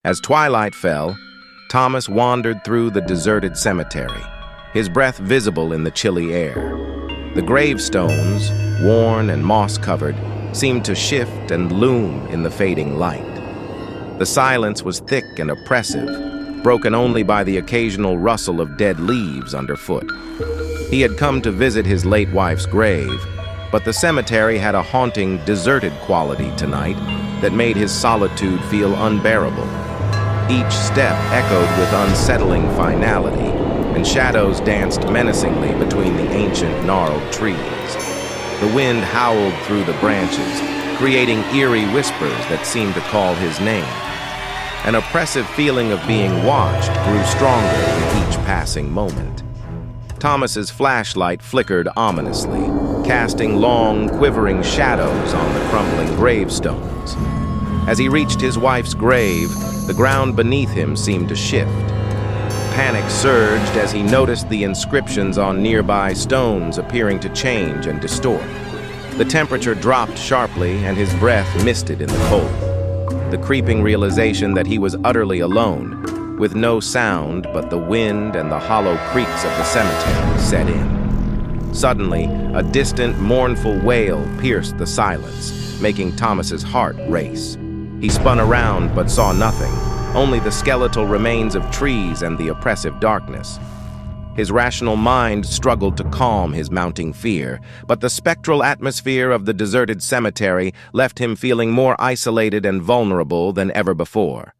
As twilight fell, Thomas wandered through the deserted cemetery, his breath visible in the chilly air. The gravestones, worn and moss-covered, seemed to shift and loom in the fading light. The silence was thick and oppressive, broken only by the occasional rustle of dead leaves underfoot. He had come to visit his late wife's grave, but the cemetery had a haunting, deserted quality tonight that made his solitude feel unbearable. Each step echoed with unsettling finality, and shadows danced menacingly between the ancient, gnarled trees. The wind howled through the branches, creating eerie whispers that seemed to call his name. An oppressive feeling of being watched grew stronger with each passing moment. Thomas's flashlight flickered ominously, casting long, quivering shadows on the crumbling gravestones. As he reached his wife's grave, the ground beneath him seemed to shift. Panic surged as he noticed the inscriptions on nearby stones appearing to change and distort. The temperature dropped sharply and his breath misted in the cold. The creeping realization that he was utterly alone, with no sound but the wind and the hollow creaks of the cemetery, set in. Suddenly, a distant, mournful wail pierced the silence, making Thomas's heart race. He spun around but saw nothing, only the skeletal remains of trees and the oppressive darkness. His rational mind struggled to calm his mounting fear, but the spectral atmosphere of the deserted cemetery left him feeling more isolated and vulnerable than ever before.